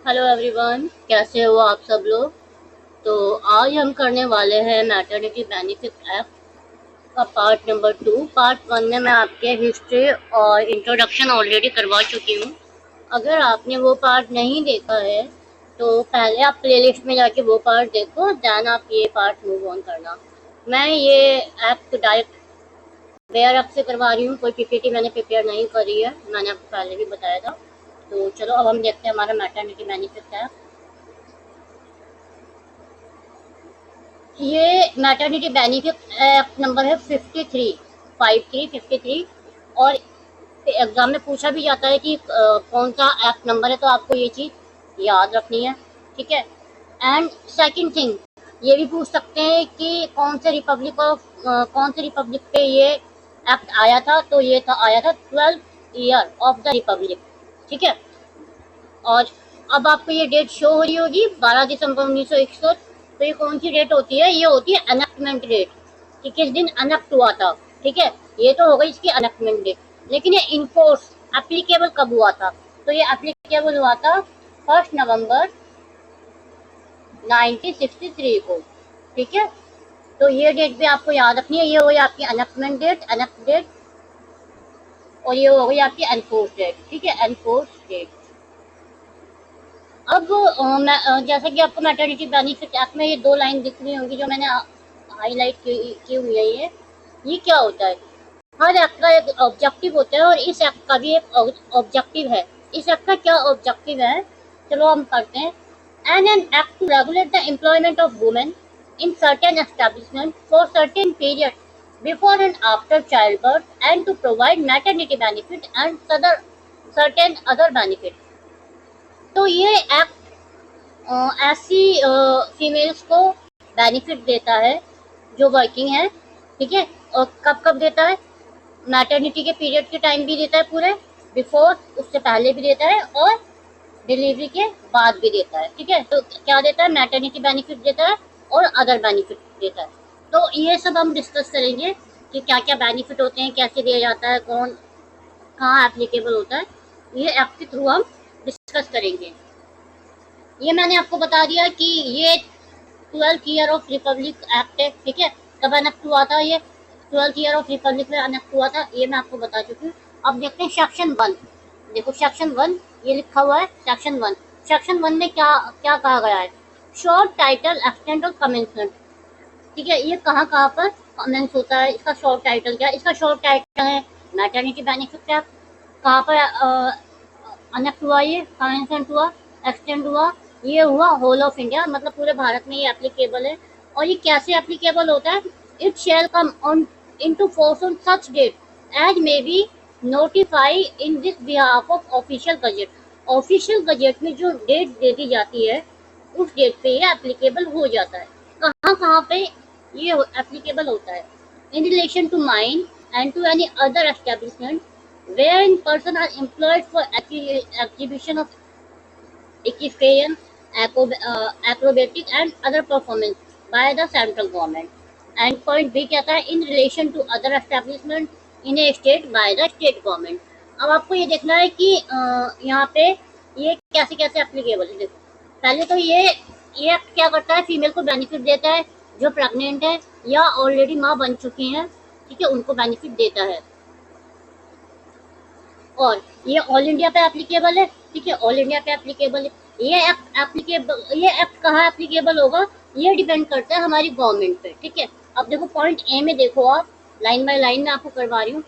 Hello everyone, कैसे हो आप सब लोग। तो आज हम करने वाले हैं मैटरनिटी बेनिफिट ऐप का पार्ट नंबर 2। पार्ट 1 में मैं आपके हिस्ट्री और इंट्रोडक्शन ऑलरेडी करवा चुकी हूँ। अगर आपने वो पार्ट नहीं देखा है तो पहले आप प्लेलिस्ट में जाके वो पार्ट देखो, देन आप ये पार्ट मूव ऑन करना। मैं ये ऐप डायरेक्ट बेयर ऐप से करवा रही हूँ, कोई पीपीटी मैंने प्रिपेयर नहीं करी है, मैंने आपको पहले भी बताया था। तो चलो अब हम देखते हैं हमारा मैटरनिटी बेनिफिट ऐप। ये मैटरनिटी बेनिफिट एक्ट नंबर है 53 और एग्जाम में पूछा भी जाता है कि कौन सा एक्ट नंबर है, तो आपको ये चीज़ याद रखनी है, ठीक है। एंड सेकंड थिंग, ये भी पूछ सकते हैं कि कौन से रिपब्लिक पे ये एक्ट आया था, तो ये था आया था 12th year of the Republic, ठीक है। और अब आपको ये डेट शो हो रही होगी 12 दिसंबर 1961। तो ये कौन सी डेट होती है, ये होती है अनेक्टमेंट डेट, कि किस दिन अनेक्ट हुआ था, ठीक है। ये तो होगा इसकी अनेक्टमेंट डेट, लेकिन ये इनफोर्स एप्लीकेबल कब हुआ था, तो ये एप्लीकेबल हुआ था 1 नवंबर 1963 को, ठीक है। तो ये डेट भी आपको याद रखनी है, ये हो गई आपकी अनेक्टमेंट डेट, अनेक्ट डेट, और ये हो गई आपकी एनफोर्स डेट, ठीक है, एनफोर्स डेट। अब जैसा कि आपको मैटरनिटी बेनिफिट एक्ट में ये 2 लाइन दिख रही होंगी जो मैंने हाईलाइट की हुई है। ये क्या होता है, हर एक्ट का एक ऑब्जेक्टिव होता है और इस एक्ट का भी एक ऑब्जेक्टिव है। इस एक्ट का क्या ऑब्जेक्टिव है, चलो हम पढ़ते हैं। An act to regulate the employment of women in certain establishment for certain period before and after child birth and to provide maternity benefit and certain other benefit. तो ये एक्ट ऐसी फीमेल्स को benefit देता है जो working है, ठीक है। और कब कब देता है, मैटरनिटी के पीरियड के टाइम भी देता है पूरे, बिफोर उससे पहले भी देता है, और डिलीवरी के बाद भी देता है, ठीक है। तो क्या देता है, मैटरनिटी बेनिफिट देता है और अदर बेनिफिट देता है। तो ये सब हम डिस्कस करेंगे कि क्या क्या बेनिफिट होते हैं, कैसे दिया जाता है, कौन कहाँ एप्लीकेबल होता है, ये एक्ट के थ्रू हम डिस्कस करेंगे। ये मैंने आपको बता दिया कि ये 12th year of Republic act है, ठीक है। कब अनेक्ट हुआ था, ये 12th ईयर ऑफ रिपब्लिक में अनेक्ट हुआ था, ये मैं आपको बता चुकी हूँ। अब देखते हैं सेक्शन 1। देखो सेक्शन 1 ये लिखा हुआ है, सेक्शन 1। सेक्शन 1 में क्या क्या कहा गया है, शॉर्ट टाइटल एक्सटेंड और कमेंसमेंट, ठीक है। ये कहाँ कहाँ पर कमेंस होता है, इसका शॉर्ट टाइटल क्या है, इसका शॉर्ट टाइटल है मैटरनिटी बेनिफिट क्या, कहाँ पर अनेक्ट हुआ, ये कमेंसमेंट हुआ, एक्सटेंड हुआ, ये हुआ होल ऑफ इंडिया, मतलब पूरे भारत में ये एप्लीकेबल है। और ये कैसे एप्लीकेबल होता है, it shall come on into force on such date as may be notify in this behalf of official gazette. Official gazette में जो डेट दे दी जाती है उस डेट पे ये एप्लीकेबल हो जाता है। कहाँ कहाँ पे ये एप्लीकेबल होता है, in relation to mine and to any other establishment wherein person are employed for exhibition of equestrian, acrobatic and other performance by the central government. And point B क्या था, in relation to other establishment in a state by the state government। अब आपको ये देखना है कि यहाँ पे ये कैसे कैसे एप्लीकेबल है। देखो पहले तो ये एक्ट क्या करता है, फीमेल को बेनिफिट देता है जो प्रेग्नेंट है या ऑलरेडी माँ बन चुकी हैं, ठीक है, उनको बेनिफिट देता है। और ये ऑल इंडिया पे एप्लीकेबल है, ठीक है, ऑल इंडिया पे एप्लीकेबल है। ये एक्ट कहाँ एप्लीकेबल होगा, ये डिपेंड करता है हमारी गवर्नमेंट पे, ठीक है। अब देखो पॉइंट ए में देखो, आप लाइन बाय लाइन में आपको करवा रही हूँ।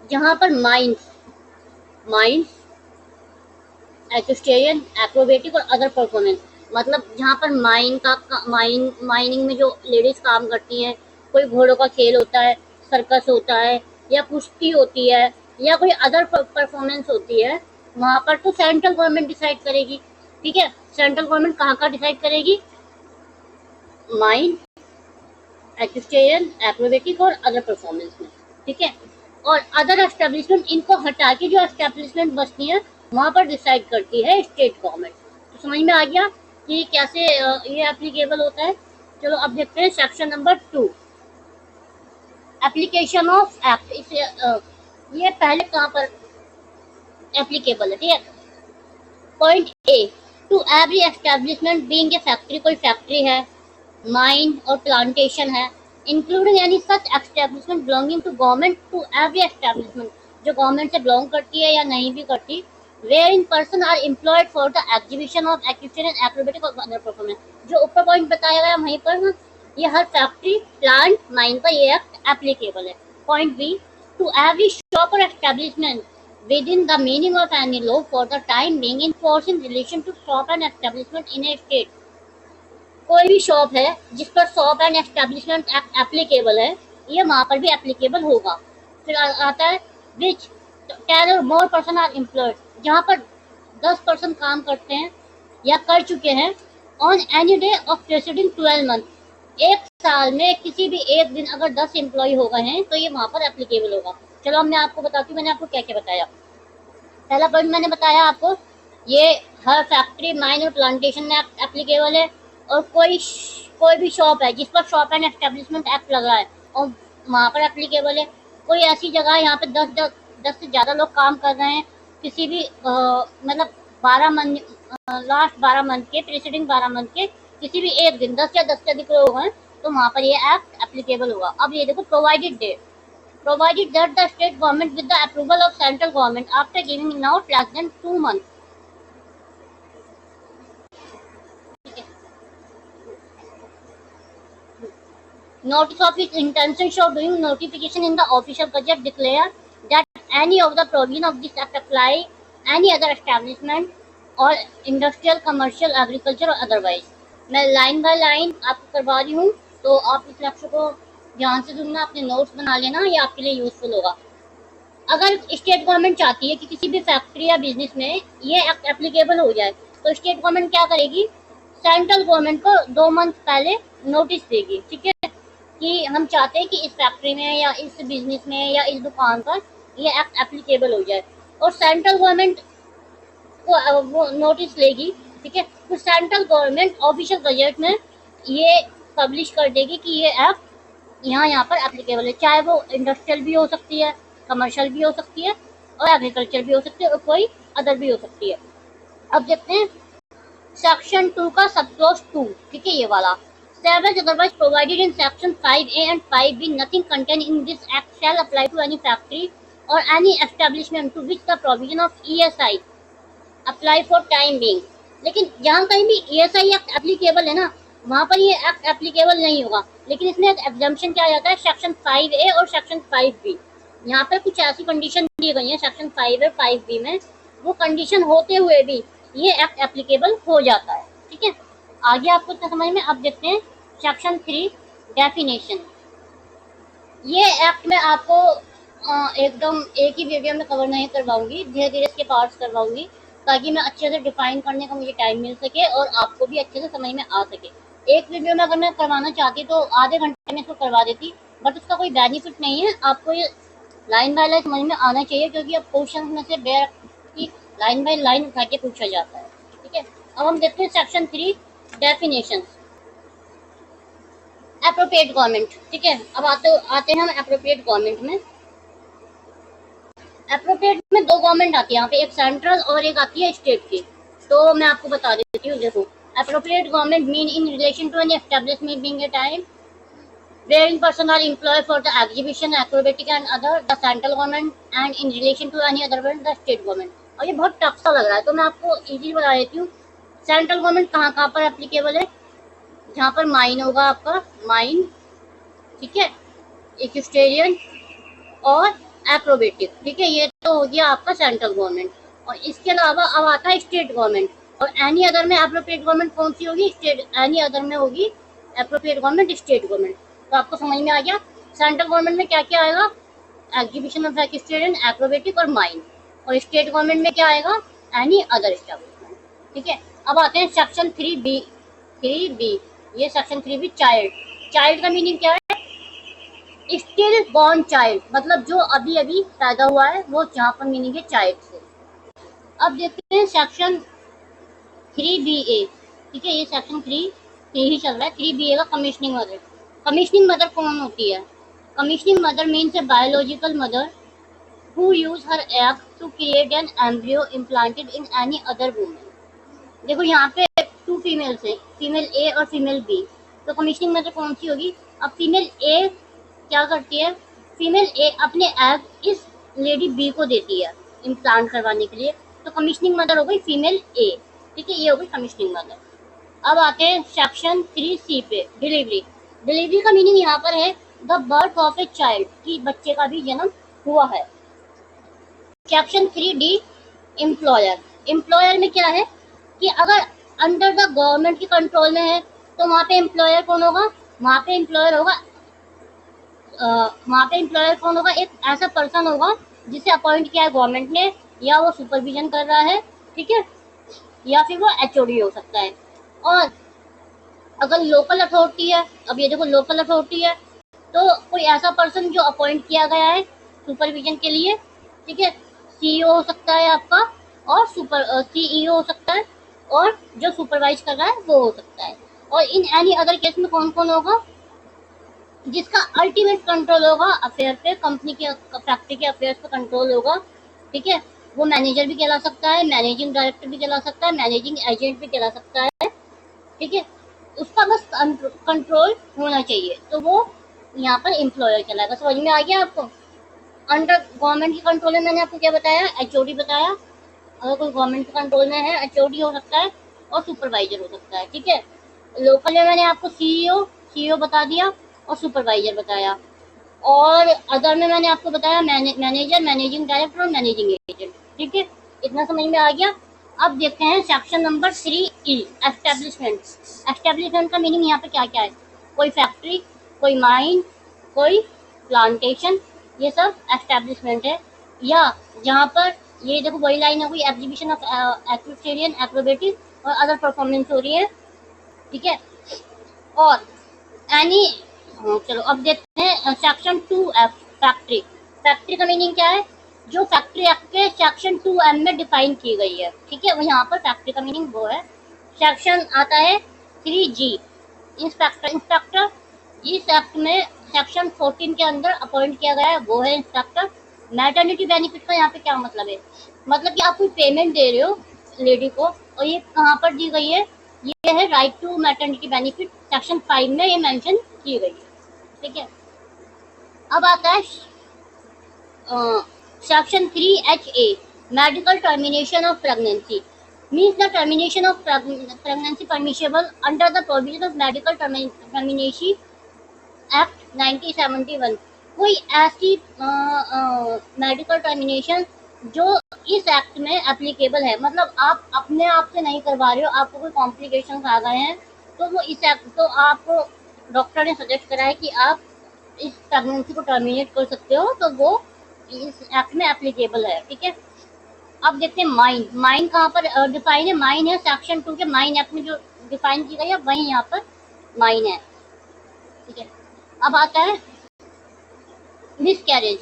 जहाँ पर माइंस एक्वेस्ट्रियन, एक्रोबेटिक और अदर परफॉर्मेंस, मतलब जहाँ पर माइनिंग में जो लेडीज काम करती हैं, कोई घोड़ों का खेल होता है, सर्कस होता है, या कुश्ती होती है, या कोई अदर परफॉर्मेंस होती है, वहाँ पर तो सेंट्रल गवर्नमेंट डिसाइड करेगी, ठीक है। सेंट्रल गवर्नमेंट कहाँ का डिसाइड करेगी, माइन एक्वेस्ट्रियन, एक्रोबेटिक और अदर परफॉर्मेंस में, ठीक है। और अदर एस्टेब्लिशमेंट, इनको हटा के जो एस्टेब्लिशमेंट बचती है वहाँ पर डिसाइड करती है स्टेट गवर्नमेंट। तो समझ में आ गया कि कैसे ये एप्लीकेबल होता है। चलो अब देखते हैं section number 2, application of act. इसे ये पहले कहाँ पर एप्लीकेबल है, ठीक है। Point a, to every establishment being a factory, कोई फैक्ट्री है, माइन और प्लांटेशन है, including any such establishment belonging to government, to every establishment जो गवर्नमेंट से बिलोंग करती है या नहीं भी करती, where in person are employed for the exhibition of equestrian and acrobatic और अदर परफॉर्मेंस। जो ऊपर पॉइंट बताया गया वहीं पर ना, ये हर फैक्ट्री प्लांट माइन का ये एक्ट एप्लीकेबल है। Point B, to every shop और establishment within the meaning of any law for the time being in force in relation to shop and establishment in a state। कोई भी shop है जिस पर shop and establishment act applicable है, ये वहां पर भी एप्लीकेबल होगा। फिर आता है विच 10 और मोर पर्सन आर एम्प्लॉयड, जहाँ पर 10 पर्सन काम करते हैं या कर चुके हैं, on any day of presiding 12 month, एक साल में किसी भी एक दिन अगर 10 एम्प्लॉय हो गए हैं तो ये वहां पर एप्लीकेबल होगा। चलो अब मैं आपको बताती हूँ मैंने आपको क्या क्या बताया। पहला पॉइंट मैंने बताया आपको, ये हर फैक्ट्री माइन और प्लांटेशन में एप्लीकेबल है, और कोई भी शॉप है जिस पर शॉप एंड एस्टेब्लिशमेंट एक्ट लगा है और वहाँ पर एप्लीकेबल है। कोई ऐसी जगह है यहाँ पे 10 से ज़्यादा लोग काम कर रहे हैं, किसी भी मतलब 12 मंथ, लास्ट 12 मंथ के, प्रीसीडिंग 12 मंथ के किसी भी एक दिन 10 या 10 से अधिक लोग हैं, तो वहाँ पर ये एक्ट एप्लीकेबल होगा। अब ये देखो, provided that, provided that the state government with the approval of central government after giving not less than 2 months। Notice of its intention shall doing notification in the official gazette declare that any of the provision of this act apply any other establishment or industrial, commercial, agriculture or otherwise। मैं line by line आपको करवा रही हूँ, तो आप इस lecture को ध्यान से सुनना, अपने नोट्स बना लेना, ये आपके लिए यूजफुल होगा। अगर स्टेट गवर्नमेंट चाहती है कि किसी भी फैक्ट्री या बिजनेस में ये एक्ट एप्लीकेबल हो जाए, तो स्टेट गवर्नमेंट क्या करेगी, सेंट्रल गवर्नमेंट को 2 मंथ पहले नोटिस देगी, ठीक है, कि हम चाहते हैं कि इस फैक्ट्री में या इस बिजनेस में या इस दुकान पर ये एक्ट एप्लीकेबल हो जाए, और सेंट्रल गवर्नमेंट को वो नोटिस लेगी, ठीक है, तो सेंट्रल गवर्नमेंट ऑफिशियल गजट में ये पब्लिश कर देगी कि ये एक्ट यहाँ पर एप्लीकेबल है, चाहे वो इंडस्ट्रियल भी हो सकती है, कमर्शियल भी हो सकती है, और एग्रीकल्चर भी हो सकती है, और कोई अदर भी हो सकती है। अब देखते हैं सेक्शन 2 का सब क्लॉज 2, ठीक है, ये वाला, Savage otherwise provided in section 5A and 5B, nothing contained in this act shall apply to any factory or any establishment to which the provision of ESI apply for time being। लेकिन जहाँ कहीं भी ESI act applicable है ना, वहाँ पर ये act applicable नहीं होगा, लेकिन इसमें एग्जम्पशन क्या जाता है, सेक्शन 5A और सेक्शन 5B। यहाँ पर कुछ ऐसी कंडीशन दी गई है सेक्शन 5 और 5B में, वो कंडीशन होते हुए भी ये एक्ट एप्लीकेबल हो जाता है, ठीक है। आगे आपको समझ में, अब देखते हैं सेक्शन 3 डेफिनेशन। ये एक्ट में आपको एकदम एक ही वीडियो में कवर नहीं करवाऊंगी, धीरे धीरे इसके पार्ट्स करवाऊंगी, ताकि मैं अच्छे से डिफाइन करने का मुझे टाइम मिल सके और आपको भी अच्छे से समझ में आ सके। एक वीडियो में अगर मैं करवाना चाहती तो आधे घंटे में इसको करवा देती, बट उसका कोई बेनिफिट नहीं है। आपको ये लाइन बाय लाइन समझ में आना चाहिए, क्योंकि अब क्वेश्चन में से बेर की लाइन बाय लाइन उठा के पूछा जाता है, ठीक है। अब हम देखते हैं सेक्शन 3 डेफिनेशन, एप्रोप्रिएट गवर्नमेंट, ठीक है। अब आते हैं हम एप्रोप्रिएट गवर्नमेंट में। एप्रोप्रिएट में 2 गवर्नमेंट आती है यहाँ पे, एक सेंट्रल और एक आती है स्टेट की। तो मैं आपको बता देती हूँ, देखो, appropriate government mean in relation to any establishment being a time wherein person are employed for the exhibition, acrobatic and other, the central government, and in relation to any other one, the state government। और ये बहुत tough सा लग रहा है, तो मैं आपको इजी बता देती हूँ। सेंट्रल गवर्नमेंट कहाँ कहाँ पर एप्लीकेबल है, जहाँ पर माइन होगा आपका, माइन, ठीक है, इक्विस्टेरियन और एक्रोबेटिक, ठीक है, ये तो हो गया आपका सेंट्रल गवर्नमेंट। और इसके अलावा अब आता है स्टेट गवर्नमेंट, और एनी अदर में एप्रोप्रिएट गवर्नमेंट कौन सी होगी, स्टेट, एनी अदर में होगी एप्रोप्रिएट गवर्नमेंट स्टेट गवर्नमेंट। तो आपको समझ में आ गया सेंट्रल गवर्नमेंट में क्या क्या आएगा, एग्जीबिशन ऑफ एक्विस्टेरियन, एक्रोबेटिक और माइन, और स्टेट गवर्नमेंट में क्या आएगा, एनी अदर एस्टेब्लिशमेंट, ठीक है। अब आते हैं सेक्शन 3B। ये सेक्शन 3B चाइल्ड, चाइल्ड का मीनिंग क्या है, स्टिल बॉर्न चाइल्ड, मतलब जो अभी अभी पैदा हुआ है, वो जहाँ पर मीनिंग है चाइल्ड से। अब देखते हैं सेक्शन 3BA, ठीक है, ये सेक्शन 3 ही चल रहा है। 3BA का कमीशनिंग मदर। कमीशनिंग मदर कौन होती है, commissioning mother means a biological mother who use her egg to create an embryo implanted in any other woman. देखो यहाँ पे 2 फीमेल्स है, फीमेल ए और फीमेल बी, तो कमीशनिंग मेथड कौन सी होगी? अब फीमेल ए क्या करती है, फीमेल ए अपने एग इस लेडी बी को देती है इम्प्लांट करवाने के लिए, तो कमीशनिंग मदर हो गई फीमेल ए, ठीक है, ये हो गई कमीशनिंग मदर। अब आते हैं सेक्शन 3C पे, डिलीवरी। डिलीवरी का मीनिंग यहाँ पर है the birth of a child, कि बच्चे का भी जन्म हुआ है। Section 3D employer. एम्प्लॉयर में क्या है कि अगर अंडर द गवर्नमेंट के कंट्रोल में है तो वहाँ पे एम्प्लॉयर कौन होगा? वहाँ पे एम्प्लॉयर होगा एक ऐसा पर्सन होगा जिसे अपॉइंट किया है गवर्नमेंट ने, या वो सुपरविजन कर रहा है, ठीक है, या फिर वो HOD हो सकता है। और अगर लोकल अथॉरिटी है, अब ये देखो लोकल अथॉरिटी है, तो कोई ऐसा पर्सन जो अपॉइंट किया गया है सुपरविजन के लिए, ठीक है, CEO हो सकता है आपका, और CEO हो सकता है, और जो सुपरवाइज कर रहा है वो हो सकता है। और इन एनी अदर केस में कौन कौन होगा? जिसका अल्टीमेट कंट्रोल होगा अफेयर पे, कंपनी के फैक्ट्री के अफेयर्स पे कंट्रोल होगा, ठीक है, वो मैनेजर भी कहला सकता है, मैनेजिंग डायरेक्टर भी कहला सकता है, मैनेजिंग एजेंट भी कहला सकता है, ठीक है, उसका बस कंट्रोल होना चाहिए, तो वो यहाँ पर एम्प्लॉयर कहलाएगा। समझ में आ गया आपको? अंडर गवर्नमेंट के कंट्रोल में मैंने आपको क्या बताया? HOD बताया। अगर कोई गवर्नमेंट के कंट्रोल में है HOD हो सकता है, और सुपरवाइजर हो सकता है, ठीक है। लोकल में मैंने आपको CEO बता दिया और सुपरवाइजर बताया, और अदर में मैंने आपको बताया मैनेजर, मैनेजिंग डायरेक्टर और मैनेजिंग एजेंट, ठीक है, इतना समझ में आ गया। अब देखते हैं section number 3E, establishment. Establishment का मीनिंग यहाँ पे क्या क्या है? कोई फैक्ट्री, कोई माइन, कोई प्लांटेशन, ये सब एस्टेब्लिशमेंट है। या जहाँ पर ये देखो वही लाइन हो गई, एग्जीबिशन ऑफ एक्वेरियन, एक्रोबेटिक और अदर परफॉर्मेंस हो रही है, ठीक है। और एनी, चलो अब देखते हैं सेक्शन 2F, फैक्ट्री। फैक्ट्री का मीनिंग क्या है? जो फैक्ट्री एक्ट के सेक्शन 2M में डिफाइन की गई है, ठीक है, वो यहाँ पर फैक्ट्री का मीनिंग वो है। सेक्शन आता है 3G, इंस्पेक्टर। इंस्पेक्टर इस एक्ट में सेक्शन 14 के अंदर अपॉइंट किया गया है, वो है इंस्पेक्टर। मैटरनिटी बेनिफिट का यहाँ पे क्या मतलब है? मतलब कि आप कोई पेमेंट दे रहे हो लेडी को, और ये कहाँ पर दी गई है? ये है right to maternity benefit, section 5 में ये मेंशन की गई है, ठीक है। अब आता है section 3HA, medical termination of pregnancy. Means the termination of pregnancy permissible under the provision of medical termination act 1971। कोई ऐसी मेडिकल टर्मिनेशन जो इस एक्ट में एप्लीकेबल है, मतलब आप अपने आप से नहीं करवा रहे हो, आपको कोई कॉम्प्लिकेशंस आ गए हैं, तो वो इस एक्ट, तो आपको डॉक्टर ने सजेस्ट करा है कि आप इस प्रेगनेंसी को टर्मिनेट कर सकते हो, तो वो इस एक्ट में एप्लीकेबल है, ठीक है। अब देखते हैं माइन। माइन कहाँ पर डिफाइन है? माइन है सेक्शन 2 के माइन एक्ट में जो डिफाइन की गई है वही यहाँ पर माइन है, ठीक है। अब आता है मिसकैरेज।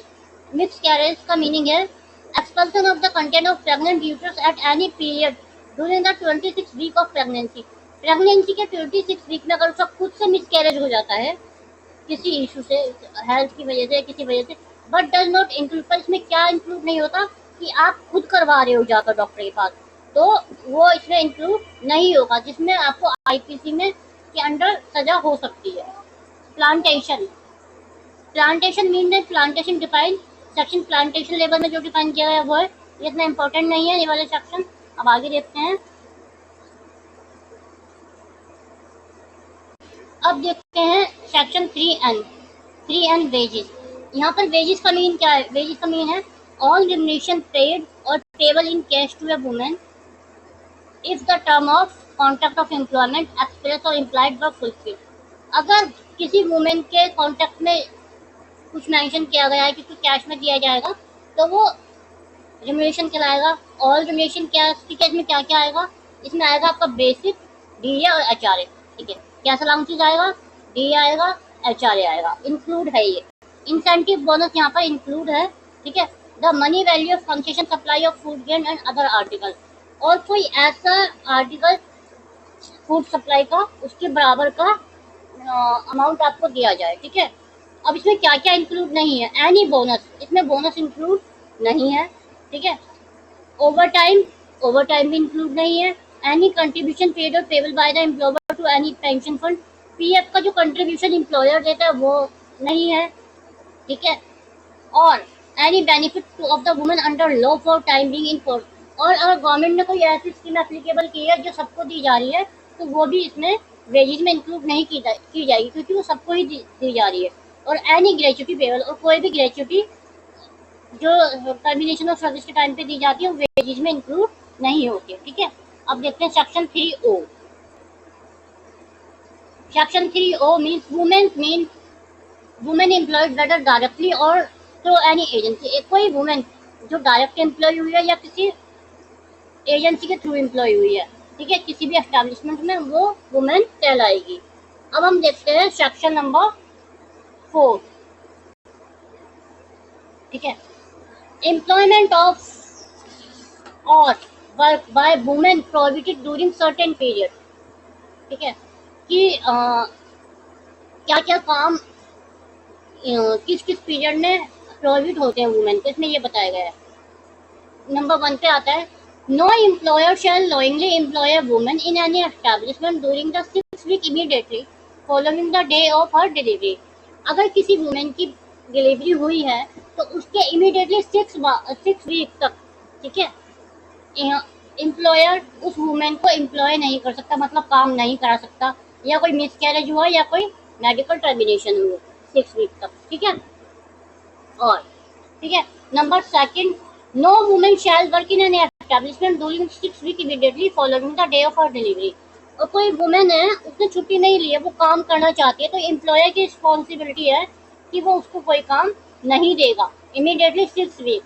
मिसकैरेज का मीनिंग है expulsion of the content of pregnant uterus at any period during the 26 week of pregnancy. Pregnancy के 26 वीक में अगर उसका खुद से मिसकैरेज हो जाता है किसी इशू से, हेल्थ की वजह से, किसी वजह से, बट डज नॉट इंक्लूड, पर इसमें क्या इंक्लूड नहीं होता कि आप खुद करवा रहे हो जाकर डॉक्टर के पास, तो वो इसमें इंक्लूड नहीं होगा, जिसमें आपको IPC में के अंडर सजा हो सकती है। प्लांटेशन। प्लांटेशन मीन है plantation define section plantation level में जो डिफाइन किया गया वो है, ये इतना इंपॉर्टेंट नहीं है ये वाले सेक्शन। अब आगे देखते हैं। अब देखते हैं सेक्शन 3N। 3N wages. यहाँ पर वेजेस का मीन क्या है? वेजेस का मीन है ऑल रिम्यूनरेशन पेड और payable in cash to a women if the term of contract of employment express और इम्प्लाइड व फुलफिल। अगर किसी वुमेन के कॉन्ट्रैक्ट में कुछ मेंशन किया गया है कि कुछ कैश में दिया जाएगा, तो वो रिम्यूनरेशन कहलाएगा। ऑल रिम्यूनरेशन क्या केस में क्या क्या आएगा? इसमें आएगा आपका बेसिक, DA और HRA, ठीक है। क्या अलाउंसेस आएगा? DA आएगा, HRA आएगा, इंक्लूड है ये। इंसेंटिव बोनस यहाँ पर इंक्लूड है, ठीक है। The money value of concession supply of food grain and other article, और कोई ऐसा आर्टिकल फूड सप्लाई का उसके बराबर का अमाउंट आपको दिया जाए, ठीक है। अब इसमें क्या क्या इंक्लूड नहीं है? एनी बोनस, इसमें बोनस इंक्लूड नहीं है, ठीक है। ओवर टाइम भी इंक्लूड नहीं है। एनी कंट्रीब्यूशन पेड और payable by the employer to any pension fund, PF का जो कंट्रीब्यूशन एम्प्लॉयर देता है वो नहीं है, ठीक है। और any benefit of the women under law for time being in force, और अगर गवर्नमेंट ने कोई ऐसी स्कीम एप्लीकेबल की है जो सबको दी जा रही है तो वो भी इसमें वेजेज में इंक्लूड नहीं की जाएगी, क्योंकि वो सबको ही दी जा रही है। और एनी ग्रेचुटी पेबल, और कोई भी ग्रेचुटी जो टर्मिनेशन ऑफ सर्विस के टाइम पे दी जाती है वो वेजेज में इंक्लूड नहीं होती है, ठीक है। अब देखते हैं section 3O। Section 3O means women employed whether directly और थ्रू एनी एजेंसी, कोई वुमेन जो डायरेक्ट एम्प्लॉय हुई है या किसी एजेंसी के थ्रू एम्प्लॉय हुई है, ठीक है, किसी भी एस्टेब्लिशमेंट में, वो वुमेन कहलाएगी। अब हम देखते हैं सेक्शन नंबर 4, ठीक है। एम्प्लॉयमेंट ऑफ और work by women prohibited during certain period, ठीक है, कि क्या क्या काम किस किस पीरियड में प्रोहिबिट होते हैं वुमेन को, इसमें ये बताया गया है। नंबर 1 पे आता है, no employer shall knowingly employ a woman in any establishment during the 6 week immediately following the day of her delivery। अगर किसी वुमेन की डिलीवरी हुई है तो उसके इमीडिएटली 6 वीक तक, ठीक है, एम्प्लॉयर उस वुमेन को एम्प्लॉय नहीं कर सकता, मतलब काम नहीं करा सकता, या कोई मिसकैरेज हुआ या कोई मेडिकल टर्मिनेशन हुई 6 वीक तक, ठीक है। और ठीक है, number 2, no women shall work in an establishment during 6 week immediately following the day of her delivery. और कोई वुमेन है, उसने छुट्टी नहीं ली है, वो काम करना चाहती है, तो एम्प्लॉयर की रिस्पॉन्सिबिलिटी है कि वो उसको कोई काम नहीं देगा इमीडिएटली 6 वीक।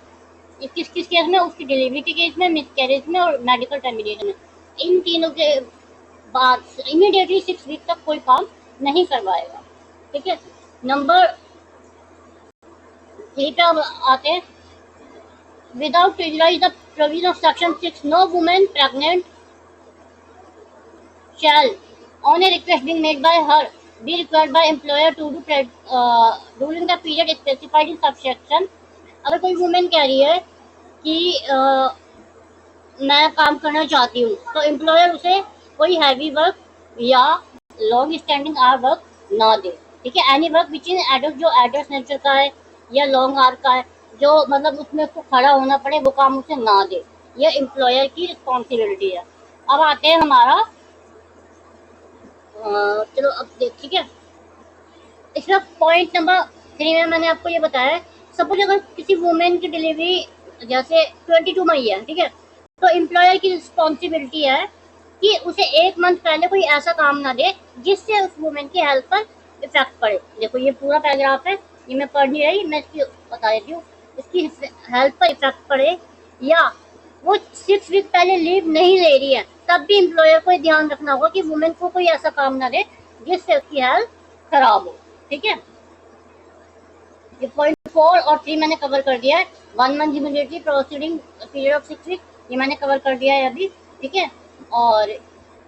किस किस केस में, उसकी डिलीवरी के केस में, मिसकैरेज में और मेडिकल टर्मिनेशन में, इन तीनों के बाद इमीडिएटली 6 वीक तक कोई काम नहीं करवाएगा, ठीक है। नंबर 3 पे आते हैं, without prejudice the provision of section 6, no woman pregnant shall, on a request being made by her, be required by employer to do during the period specified in subsection। अगर कोई वुमेन कह रही है कि मैं काम करना चाहती हूँ, तो एम्प्लॉयर उसे कोई हैवी वर्क या लॉन्ग स्टैंडिंग आवर वर्क ना दे, ठीक है। Any work which in adult, जो एडल्ट नेचर का है या लॉन्ग आवर का है, जो मतलब उसमें उसको खड़ा होना पड़े, वो काम उसे ना दे, ये एम्प्लॉयर की रिस्पॉन्सिबिलिटी है। अब आते हैं हमारा चलो अब देख, ठीक है, इसमें पॉइंट नंबर 3 में मैंने आपको ये बताया है, सपोज अगर किसी वुमेन की डिलीवरी जैसे 22 मई है, ठीक है, तो एम्प्लॉयर की रिस्पॉन्सिबिलिटी है कि उसे 1 मंथ पहले कोई ऐसा काम ना दे जिससे उस वुमेन की हेल्थ पर इफेक्ट पड़े। देखो ये पूरा पैराग्राफ है, ये मैं पढ़ नहीं रही, मैं इसकी बता देती हूँ, इसकी हेल्थ पर इफेक्ट पड़े, या वो 6 वीक पहले लीव नहीं ले रही है, तब भी एम्प्लॉयर को ध्यान रखना होगा कि वुमेन को कोई ऐसा काम ना दे जिससे उसकी हेल्थ खराब हो, ठीक है। ये पॉइंट 4 और 3 मैंने कवर कर दिया है। 1 month immediately proceeding period of 6 week, ये मैंने कवर कर दिया है अभी, ठीक है। और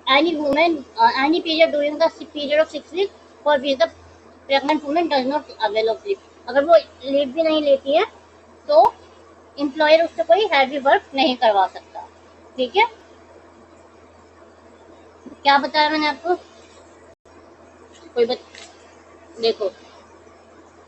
any women any period during the period of 6 week for which the pregnant women does not avail of leave, अगर वो लीव भी नहीं लेती है तो एम्प्लॉयर उससे कोई हैवी वर्क नहीं करवा सकता, ठीक है। क्या बताया मैंने आपको, देखो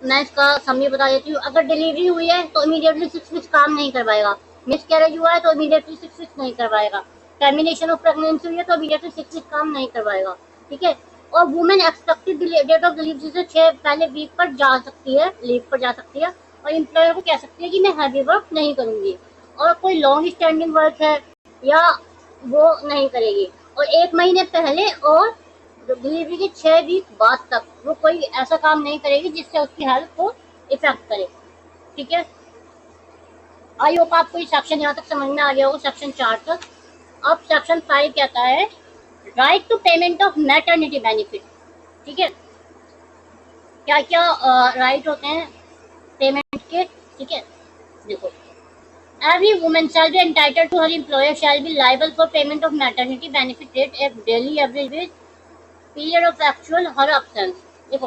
मैं इसका समरी बता देती हूँ। अगर डिलीवरी हुई है तो इमीडिएटली 6 वीक्स काम नहीं करवाएगा, मिसकैरेज हुआ है तो इमीडिएटली 6 वीक्स नहीं करवाएगा, टर्मिनेशन ऑफ प्रेगनेंसी हुई है तो इमीडिएटली 6 वीक्स काम नहीं करवाएगा, ठीक है। और women expected date of delivery से 6 पहले वीक पर जा सकती है, लीव पर जा सकती है, और एम्प्लॉयर को कह सकती है कि मैं हैवी वर्क नहीं करूंगी, और कोई लॉन्ग स्टैंडिंग वर्क है या वो नहीं करेगी, और 1 महीने पहले और डिलीवरी के 6 वीक बाद तक वो कोई ऐसा काम नहीं करेगी जिससे उसकी हेल्थ को इफेक्ट करे, ठीक है। आई होप आपको ये सेक्शन यहाँ तक समझ में आ गया होगा, सेक्शन 4 तक। अब सेक्शन 5 कहता है right to payment of maternity benefit, ठीक है। क्या क्या राइट होते हैं पेमेंट के, ठीक है। देखो, every woman shall be entitled to her employer shall be liable for payment of maternity benefit rate at daily average wage period of actual her absence. देखो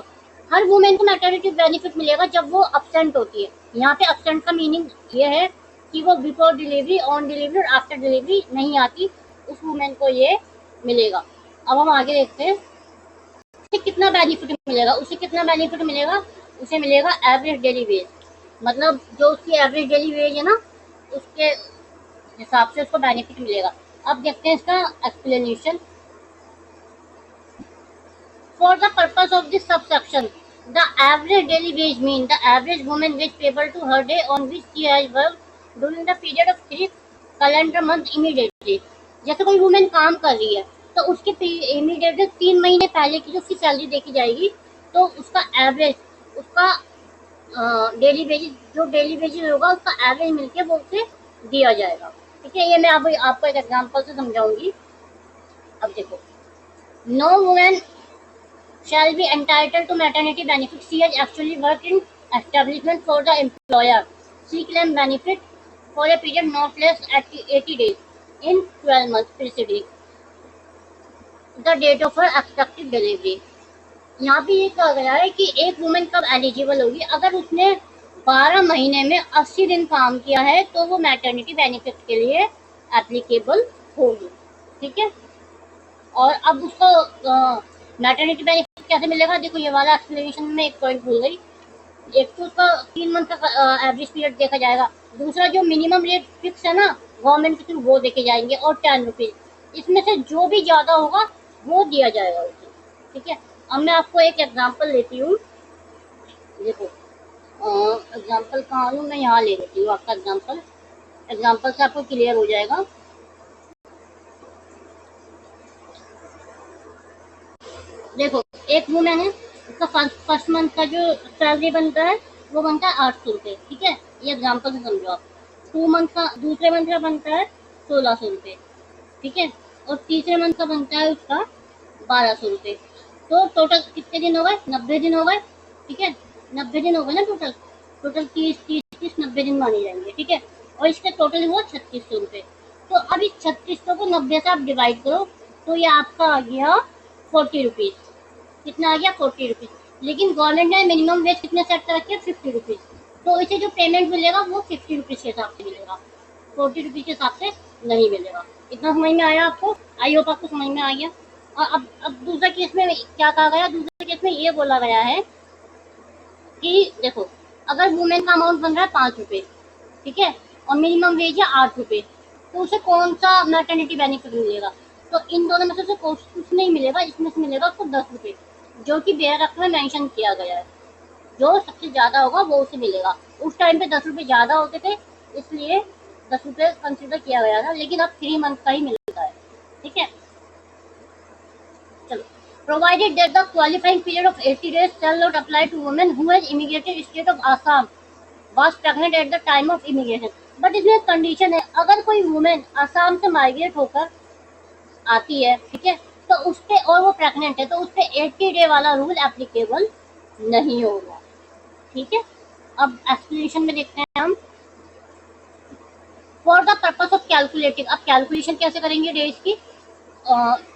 हर वुमेन को मैटरनिटी बेनिफिट मिलेगा जब वो अब्सेंट होती है। यहाँ पे अब्सेंट का मीनिंग ये है कि वो बिफोर डिलीवरी, ऑन डिलीवरी और आफ्टर डिलीवरी नहीं आती, उस वुमेन को ये मिलेगा। अब हम आगे देखते हैं उसे कितना बेनिफिट मिलेगा। उसे मिलेगा एवरेज डेली वेज, मतलब जो उसकी एवरेज डेली वेज है ना, उसके हिसाब से उसको बेनिफिट मिलेगा। अब देखते हैं इसका explanation. For the purpose of this subsection, the average daily wage means the average woman wage payable to her day on which she has worked during the period of 3 calendar month immediately। जैसे कोई women काम कर रही है तो उसके immediately 3 महीने पहले की जो उसकी सैलरी देखी जाएगी, तो उसका एवरेज, उसका डेली वेजेस, जो डेली वेजेस होगा उसका एवरेज मिलके वो उसे दिया जाएगा। ठीक है, ये मैं आपको एक एग्जांपल से समझाऊंगी। अब देखो, no women shall be entitled to maternity benefit she has actually worked in establishment for the employer. She claim benefit for a period not less at 80 days in 12 months preceding the date of her expected delivery। यहाँ पे ये कहा गया है कि एक women कब eligible होगी, अगर उसने 12 महीने में 80 दिन काम किया है तो वो मैटरनिटी बेनिफिट के लिए एप्लीकेबल होगी। ठीक है, और अब उसको मैटरनिटी बेनिफिट कैसे मिलेगा, देखो ये वाला एक्सप्लेनेशन में एक पॉइंट भूल गई। एक तो उसका 3 मंथ का एवरेज पीरियड देखा जाएगा, दूसरा जो मिनिमम रेट फिक्स है ना गवर्नमेंट के थ्रू वो देखे जाएंगे, और 10 रुपीज, इसमें से जो भी ज्यादा होगा वो दिया जाएगा उसे। ठीक है, अब मैं आपको एक एग्जांपल लेती हूँ। देखो एग्जांपल कहाँ लूँ, मैं यहाँ ले लेती हूँ आपका एग्जांपल से आपको क्लियर हो जाएगा। देखो एक वुमेन है, उसका फर्स्ट मंथ का जो सैलरी बनता है वो बनता है 800 रुपये। ठीक है, ये एग्जांपल से समझो आप। 2 मंथ का, दूसरे मंथ का बनता है 1600 रुपये। ठीक है, और तीसरे मंथ का बनता है उसका 1200 रुपये। तो टोटल कितने दिन हो गए, 90 दिन हो गए। ठीक है, 90 दिन हो गए ना टोटल 30 90 दिन माने जाएंगे। ठीक है, और इसके टोटल हुआ 3600 रुपये। तो अब इस 3600 को 90 से आप डिवाइड करो तो ये आपका आ गया 40 रुपीज। कितना आ गया, 40 रुपीज। लेकिन गवर्नमेंट ने मिनिमम वेज कितने सेट कर रखी है, 50 रुपीज। तो इसे जो पेमेंट मिलेगा वो 50 रुपीज के हिसाब से मिलेगा, 40 रुपीज के हिसाब से नहीं मिलेगा। इतना समझ में आया आपको? आई होप आपको समझ में आ गया। और अब दूसरा केस में क्या कहा गया, दूसरे केस में ये बोला गया है कि देखो अगर वुमेन का अमाउंट बन रहा है 5 रुपये, ठीक है, और मिनिमम वेज है 8 रुपये, तो उसे कौन सा मैटरनिटी बेनिफिट मिलेगा? तो इन दोनों में से कुछ नहीं मिलेगा, इसमें से मिलेगा उसको 10 रुपये, जो कि बेरक में मेंशन किया गया है। जो सबसे ज्यादा होगा वो उसे मिलेगा। उस टाइम पे 10 रुपये ज्यादा होते थे इसलिए 10 रुपये कंसिडर किया गया था, लेकिन अब 3 मंथ का ही मिलता है। ठीक है, चलो। Provided that the qualifying period of 80 days shall not apply to women who has immigrated state of Assam, was pregnant at the time of immigration। But इसमें कंडीशन है, अगर कोई वुमेन आसाम से माइग्रेट होकर आती है, ठीक है, तो उसपे, और वो प्रेग्नेंट है, तो उसपे 80 डे वाला रूल एप्लीकेबल नहीं होगा। ठीक है, अब एक्सप्लेनेशन में देखते हैं हम। For the purpose of calculating, अब कैलकुलेशन कैसे करेंगे डेज की।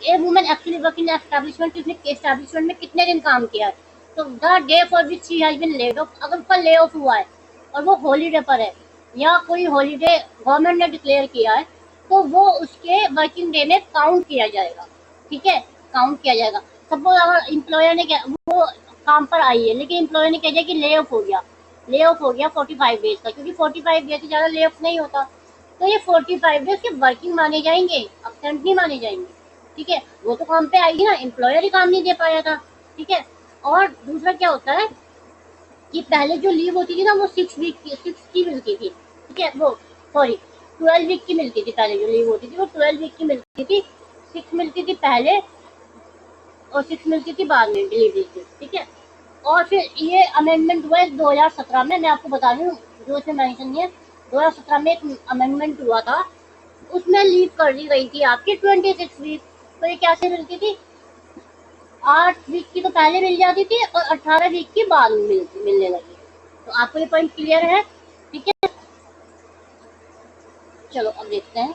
A women actually work in establishment, उसने एस्टैब्लिशमेंट में कितने दिन काम किया है, तो the day for which she has been laid off, अगर उसका ले ऑफ हुआ है और वो हॉलीडे पर है या कोई हॉलीडे गवर्नमेंट ने डिक्लेयर किया है, तो वो उसके वर्किंग डे में काउंट किया जाएगा। ठीक है, काउंट किया जाएगा। सपोज अगर एम्प्लॉयर ने वो काम पर आई है लेकिन एम्प्लॉयर ने कह दिया कि ले ऑफ हो गया, 45 डेज का, क्योंकि 45 डेज से ज़्यादा ले ऑफ नहीं होता, तो ये 45 डेज के वर्किंग माने जाएंगे, एब्सेंट नहीं माने जाएंगे। ठीक है, वो तो काम पे आएगी ना, एम्प्लॉयर ही काम नहीं दे पाया था। ठीक है, और दूसरा क्या होता है कि पहले जो लीव होती थी ना वो 6 की मिलती थी। ठीक है, वो सॉरी 12 वीक की मिलती थी, पहले जो लीव होती थी वो 12 वीक की मिलती थी। 6 मिलती थी पहले और 6 मिलती थी बाद में डिलीवरी की। ठीक है, और फिर ये अमेंडमेंट हुआ है 2017 में, मैं आपको बता दूं जो इसमें मेंशन नहीं है, 2017 में एक अमेंडमेंट हुआ था, उसमें लीव कर दी गई थी आपकी 26 वीक। तो ये कैसे मिलती थी, 8 वीक की तो पहले मिल जाती थी और 18 वीक की बाद में मिलने लगी। तो आपको ये पॉइंट क्लियर है? ठीक है, चलो अब देखते हैं।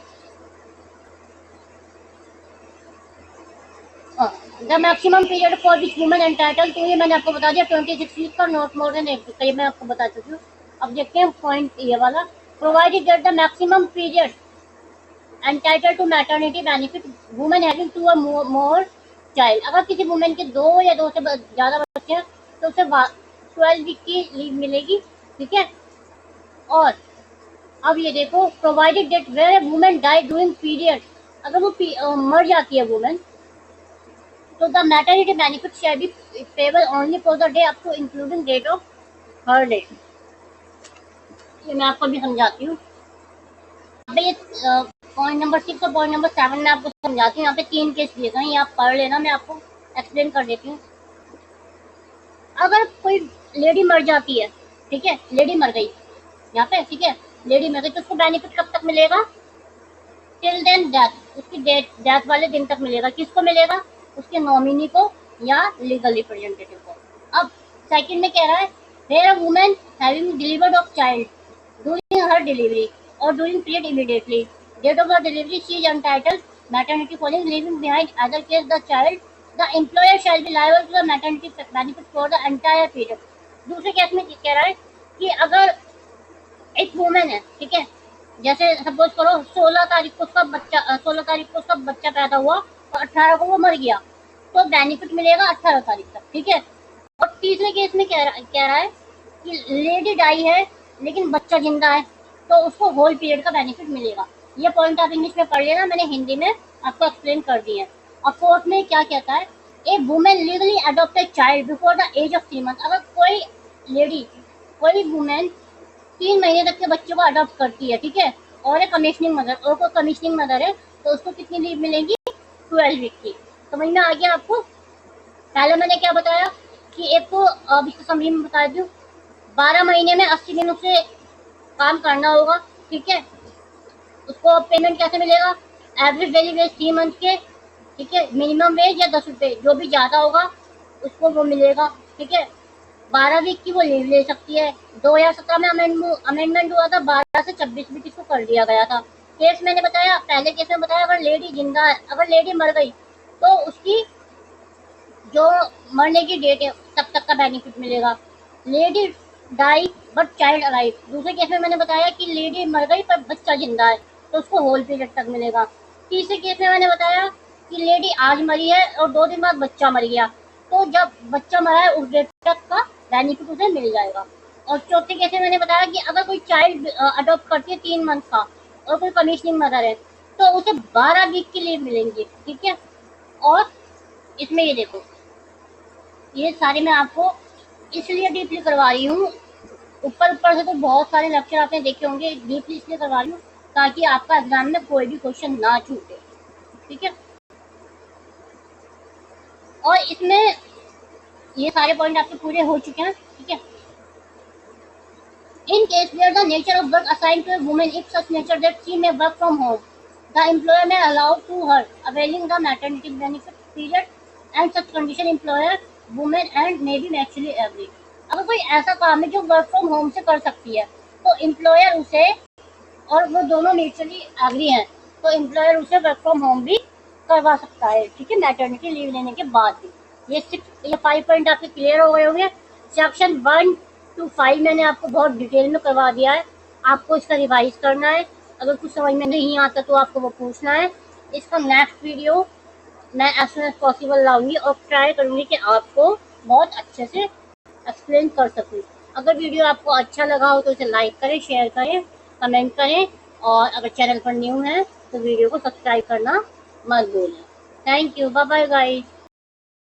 The maximum period for which women entitle, तो ये मैंने आपको बता दिया 26 वीक का, नॉट मोर देन 8 वीक का, ये मैं आपको बता चुकी हूँ। अब देखते हैं पॉइंट ये वाला। Provided that the maximum period entitled to maternity benefit women having 2 और मोर चाइल्ड। अगर किसी वुमेन के 2 या 2 से ज़्यादा बच्चे हैं तो उसे 12 वीक की लीव मिलेगी, ठीक है। और अब ये देखो, provided that where women die during period, अगर वो मर जाती है वुमेन, तो the maternity benefit shall be payable only for the day up to including date of her day. ये मैं आपको भी समझाती हूँ। ये पॉइंट नंबर 6 और पॉइंट नंबर 7 में आपको समझाती हूँ। यहाँ पे 3 केस दिए गए हैं, ये आप पढ़ लेना, मैं आपको एक्सप्लेन कर देती हूँ। अगर कोई लेडी मर जाती है, ठीक है, लेडी मर गई यहाँ पे, ठीक है, लेडी मर गई, तो उसको बेनिफिट कब तक मिलेगा? टिल देन डेथ, उसकी डेथ वाले दिन तक मिलेगा। किसको मिलेगा? उसके नॉमिनी को या लीगल रिप्रेजेंटेटिव को। अब सेकंड में कह रहा है, where a woman having delivered of child during her delivery or during period immediately date of the delivery, she is entitled maternity following leaving behind either case the child, the employer shall be liable to the maternity benefit for the entire period। दूसरे case में कह रहा है कि अगर एक women है, ठीक है, जैसे सपोज करो 16 तारीख को उसका बच्चा पैदा हुआ और 18 को वो मर गया, तो बेनिफिट मिलेगा 18 तारीख तक, ठीक है। और तीसरे केस में कह रहा है कि लेडी डाई है लेकिन बच्चा जिंदा है, तो उसको होल पीरियड का बेनिफिट मिलेगा। ये पॉइंट आप इंग्लिश में पढ़ लेना, मैंने हिंदी में आपको एक्सप्लेन कर दिए हैं। और फोर्थ में क्या कहता है, a women legally adopted child before the age of 3 month. अगर कोई लेडी, कोई वुमेन 3 महीने तक के बच्चे को अडॉप्ट करती है, ठीक है, और एक कमीशनिंग मदर, और कोई कमीशनिंग मदर है, तो उसको कितनी लीव मिलेगी? 12 वीक की। समझ में आ गया आपको? पहले मैंने क्या बताया कि एक तो अब इसको समझ में बता दूं, 12 महीने में 80 दिन उसे काम करना होगा, ठीक है। उसको पेमेंट कैसे मिलेगा? एवरेज डेली वेज 3 मंथ के, ठीक है, मिनिमम वेज या 10 रुपये, जो भी ज़्यादा होगा उसको वो मिलेगा, ठीक है। 12 वीक की वो लीव ले सकती है। 2017 में अमेंडमेंट हुआ था, 12 से 26 वीक इसको कर दिया गया था। केस मैंने बताया, पहले केस में बताया, अगर लेडी जिंदा है, अगर लेडी मर गई तो उसकी जो मरने की डेट है तब तक का बेनिफिट मिलेगा। Lady die but child alive, दूसरे केस में मैंने बताया कि लेडी मर गई पर बच्चा जिंदा है, तो उसको होल पीरियड तक मिलेगा। तीसरे केस में मैंने बताया कि लेडी आज मरी है और 2 दिन बाद बच्चा मर गया, तो जब बच्चा मरा है उस डेट तक का बेनिफिट उसे मिल जाएगा। और चौथे केस में मैंने बताया कि अगर कोई चाइल्ड अडॉप्ट करती है 3 मंथ का और कोई कमीशनिंग मदर है, तो उसे 12 वीक की लीव मिलेंगी, ठीक है। और इसमें ये देखो, ये सारे मैं आपको इसलिए डीपली करवा रही हूँ, ऊपर से तो बहुत सारे लेक्चर आपने देखे होंगे, डीपली इसलिए करवा रही हूँ ताकि आपका एग्जाम में कोई भी क्वेश्चन ना छूटे, ठीक है। और इसमें ये सारे पॉइंट आपके पूरे हो चुके हैं, ठीक है। In case where the nature of work assigned to a woman if such nature that she may work from home, the employer may allow to her availing the maternity benefit period and such condition employer women and may be mutually agree। अगर कोई ऐसा काम है जो work from home से कर सकती है, तो एम्प्लॉयर उसे, और वो दोनों म्यूचुअली एग्री हैं, तो एम्प्लॉयर उसे वर्क फ्रॉम होम भी करवा सकता है, ठीक है, मैटरनिटी लीव लेने के बाद भी। ये 5 पॉइंट आपके क्लियर हो गए होंगे। सेक्शन 1 to 5 मैंने आपको बहुत डिटेल में करवा दिया है, आपको इसका रिवाइज करना है। अगर कुछ समझ में नहीं आता तो आपको वो पूछना है। इसका नेक्स्ट वीडियो मैं एज सुन एज पॉसिबल लाऊंगी और ट्राई करूंगी कि आपको बहुत अच्छे से एक्सप्लेन कर सकूं। अगर वीडियो आपको अच्छा लगा हो तो इसे लाइक करें, शेयर करें, कमेंट करें, और अगर चैनल पर न्यू है तो वीडियो को सब्सक्राइब करना मत भूलें। Thank you, bye bye guys.